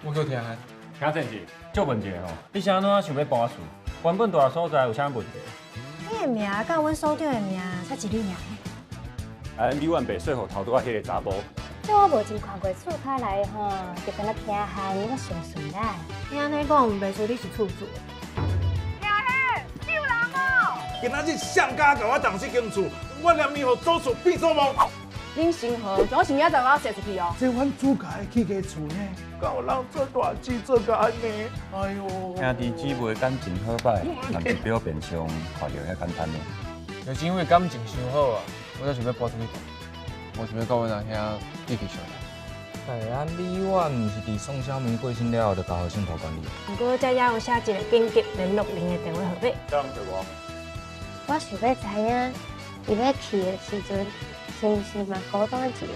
我叫听汉。听正是，借问一下吼，你啥怎想要搬厝？原本住的所在有啥问题？你的名甲阮所长的名才一哩尔。你万白说互头拄仔迄个查甫。这我无真看过厝卡来吼，就敢若听汉我上顺啦。你安尼讲，袂输你是厝主。今仔日上家甲我动这间厝，我连面互祖厝变做梦。恁先好，从新仔载我踅出去哦。这阮主家的起家厝呢，敢有人做大事做甲安尼？哎呦！兄弟姊妹感情好歹，但是表面上看着遐简单呢。就是因为感情伤好啊，我才想要搬出去住。我想要甲阮阿兄继续相哎，啊，你我毋是伫宋小明过身了后就交互信托管理。不过这也有写一个紧急联络人的电话号码。这样对无？我想要知影，伊要去的时阵，是毋是嘛孤单一个？